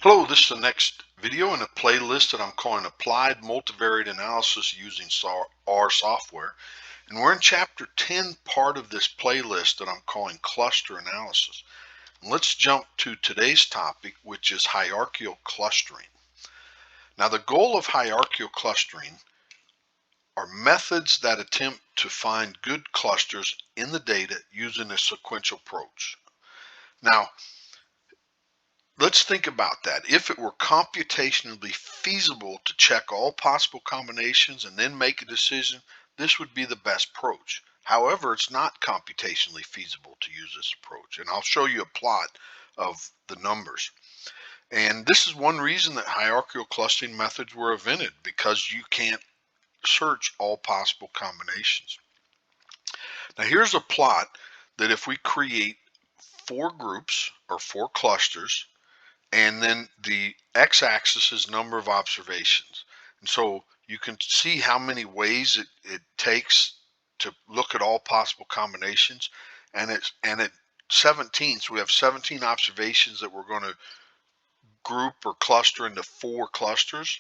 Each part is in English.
Hello, this is the next video in a playlist that I'm calling Applied Multivariate Analysis using R software. And we're in Chapter 10, part of this playlist that I'm calling Cluster Analysis. And let's jump to today's topic, which is hierarchical clustering. Now, the goal of hierarchical clustering are methods that attempt to find good clusters in the data using a sequential approach. Now, let's think about that. If it were computationally feasible to check all possible combinations and then make a decision, this would be the best approach. However, it's not computationally feasible to use this approach, and I'll show you a plot of the numbers. And this is one reason that hierarchical clustering methods were invented, because you can't search all possible combinations. Now here's a plot that if we create 4 groups or 4 clusters, and then the x-axis is number of observations. And so you can see how many ways it takes to look at all possible combinations. And at 17, so we have 17 observations that we're going to group or cluster into 4 clusters.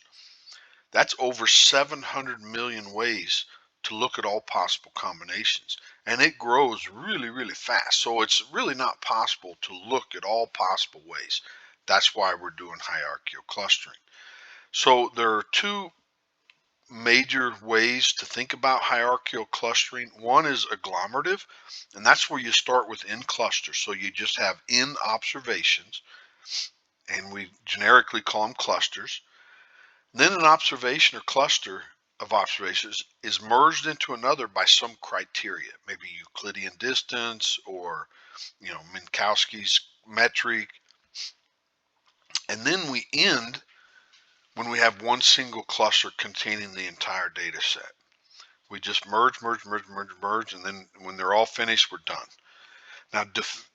That's over 700 million ways to look at all possible combinations. And it grows really, really fast. So it's really not possible to look at all possible ways. That's why we're doing hierarchical clustering. So there are 2 major ways to think about hierarchical clustering. One is agglomerative, and that's where you start with n clusters. So you just have n observations, and we generically call them clusters. Then an observation or cluster of observations is merged into another by some criteria, maybe Euclidean distance or Minkowski's metric. And then we end when we have one single cluster containing the entire data set. We just merge, and then when they're all finished, we're done. Now,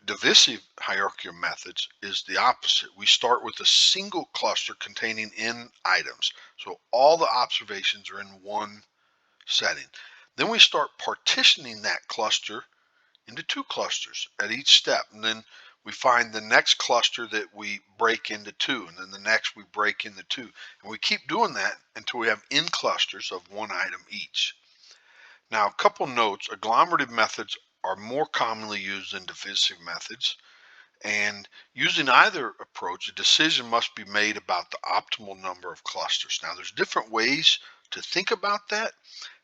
divisive hierarchical methods is the opposite. We start with a single cluster containing n items. So all the observations are in one setting. Then we start partitioning that cluster into 2 clusters at each step. And then we find the next cluster that we break into 2, and then the next we break into 2. And we keep doing that until we have n clusters of 1 item each. Now, a couple notes: agglomerative methods are more commonly used than divisive methods. And using either approach, a decision must be made about the optimal number of clusters. Now, there's different ways to think about that,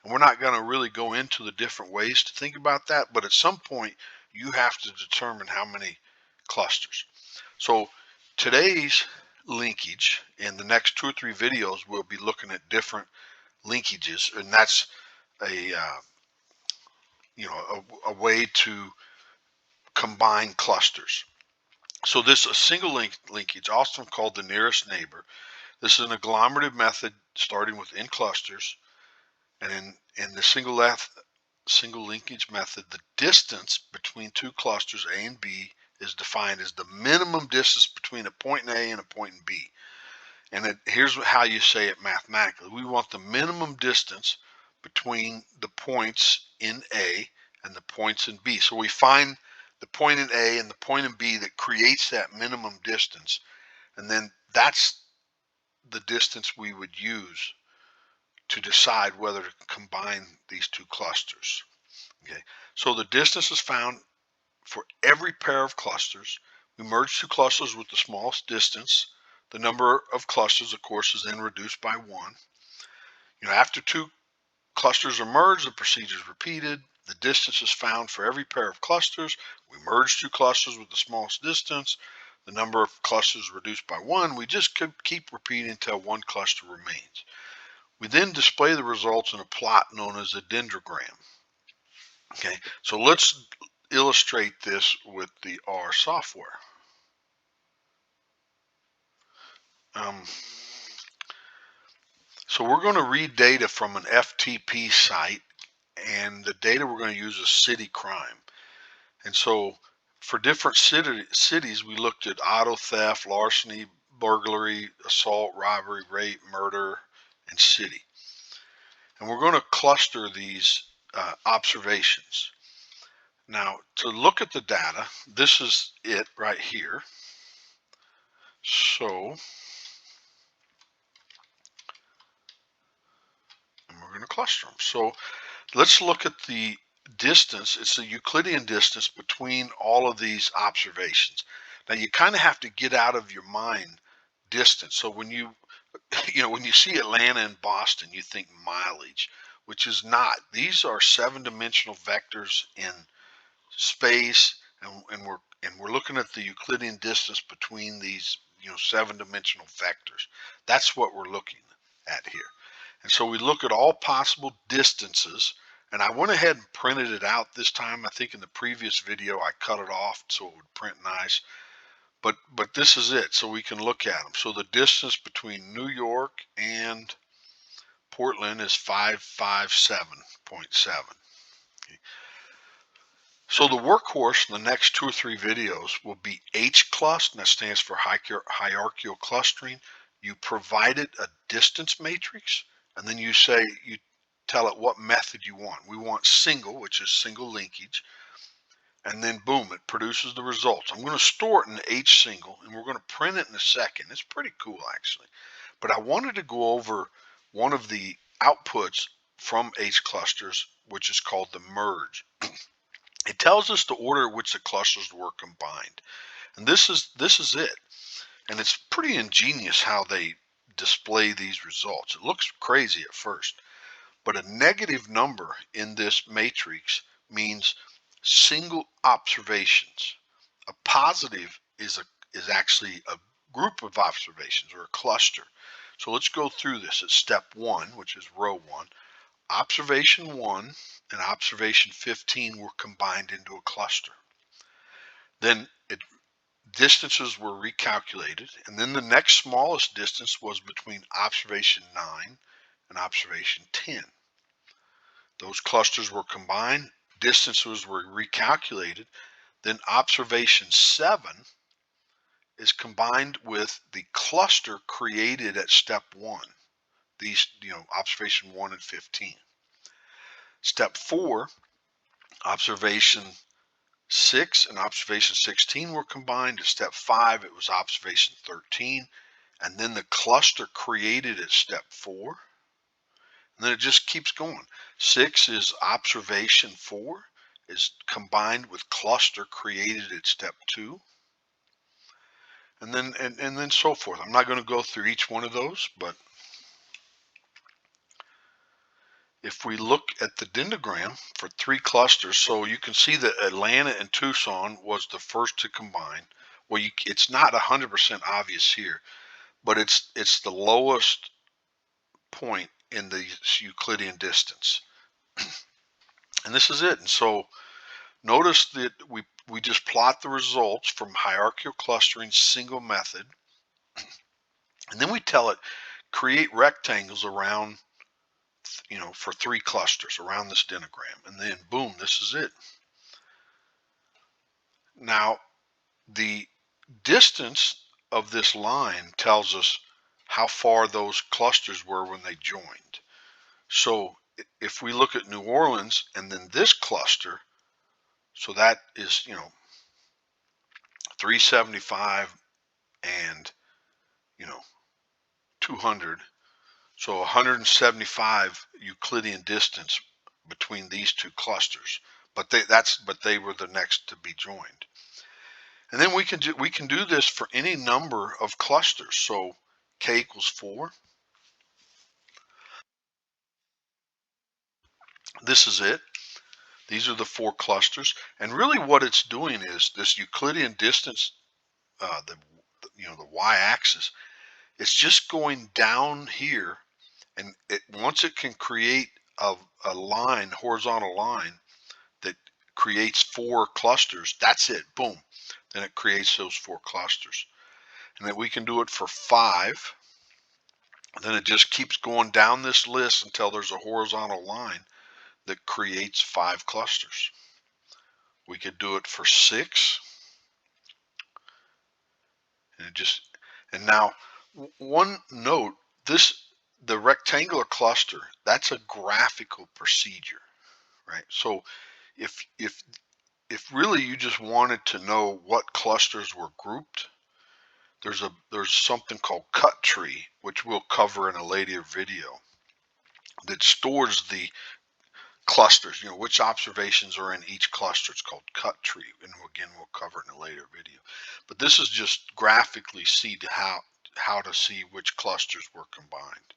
and we're not going to really go into the different ways to think about that, but at some point, you have to determine how many clusters. So today's linkage, in the next 2 or 3 videos, we'll be looking at different linkages, and that's a a way to combine clusters. So this a single linkage, also called the nearest neighbor. This is an agglomerative method starting with n clusters, and in the single linkage method, the distance between 2 clusters A and B is defined as the minimum distance between a point in A and a point in B. And here's how you say it mathematically. We want the minimum distance between the points in A and the points in B. So we find the point in A and the point in B that creates that minimum distance, and then that's the distance we would use to decide whether to combine these 2 clusters. Okay, so the distance is found for every pair of clusters. We merge 2 clusters with the smallest distance. The number of clusters, of course, is then reduced by 1. After 2 clusters are merged, the procedure is repeated. The distance is found for every pair of clusters. We merge 2 clusters with the smallest distance. The number of clusters is reduced by 1. We just keep repeating until 1 cluster remains. We then display the results in a plot known as a dendrogram. Okay, so let's illustrate this with the R software. So we're going to read data from an FTP site, and the data we're going to use is city crime. And so for different cities, we looked at auto theft, larceny, burglary, assault, robbery, rape, murder, and city. And we're going to cluster these observations. Now, to look at the data, this is it right here. So, and we're going to cluster them. So let's look at the distance. It's the Euclidean distance between all of these observations. Now you kind of have to get out of your mind distance. So when you when you see Atlanta and Boston, you think mileage, which is not. These are 7-dimensional vectors in space, and we're looking at the Euclidean distance between these 7-dimensional vectors. That's what we're looking at here. And so we look at all possible distances, and I went ahead and printed it out this time. I think in the previous video I cut it off so it would print nice, but this is it, so we can look at them. So the distance between New York and Portland is 557.7. So the workhorse in the next 2 or 3 videos will be H-clust, and that stands for hierarchical clustering. You provide it a distance matrix, and then you tell it what method you want. We want single, which is single linkage, and then boom, it produces the results. I'm going to store it in the H single, and we're going to print it in a second. It's pretty cool, actually. But I wanted to go over one of the outputs from H clusters, which is called the merge. It tells us the order in which the clusters were combined. And this is it. And it's pretty ingenious how they display these results. It looks crazy at first, but a negative number in this matrix means single observations. A positive is actually a group of observations, or a cluster. So let's go through this at step 1, which is row 1. Observation 1 and observation 15 were combined into a cluster. Then distances were recalculated, and then the next smallest distance was between observation 9 and observation 10. Those clusters were combined, distances were recalculated, then observation 7 is combined with the cluster created at step 1. These, observation 1 and 15. Step 4, observation 6 and observation 16 were combined. At step 5, it was observation 13. And then the cluster created at step 4. And then it just keeps going. 6 is observation 4 is combined with cluster created at step 2. And then so forth. I'm not going to go through each one of those, but if we look at the dendrogram for 3 clusters, so you can see that Atlanta and Tucson was the first to combine. Well, it's not 100% obvious here, but it's the lowest point in the Euclidean distance. And this is it. And so notice that we just plot the results from hierarchical clustering single method, and then we tell it create rectangles around, for 3 clusters around this dendrogram, and then boom, this is it. Now the distance of this line tells us how far those clusters were when they joined. So if we look at New Orleans and then this cluster, so that is 375 and 200, so 175 Euclidean distance between these 2 clusters, but they were the next to be joined. And then we can do this for any number of clusters. So k equals 4. This is it. These are the 4 clusters, and really what it's doing is this Euclidean distance, the y-axis. It's just going down here, and once it can create a line, horizontal line that creates 4 clusters, that's it. Boom. Then it creates those 4 clusters, and then we can do it for 5. Then it just keeps going down this list until there's a horizontal line that creates 5 clusters. We could do it for 6, and now one note, the rectangular cluster, that's a graphical procedure, right? So if really you just wanted to know what clusters were grouped, there's something called cut tree, which we'll cover in a later video, that stores the clusters, which observations are in each cluster. It's called cut tree, and again we'll cover it in a later video. But this is just graphically see how to see which clusters were combined.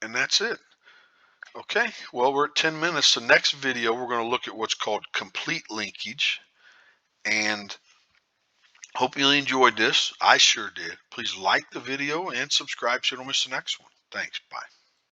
And that's it. Okay, well, we're at 10 minutes. The next video we're going to look at what's called complete linkage, and hope you enjoyed this. I sure did. Please like the video and subscribe so you don't miss the next one. Thanks. Bye.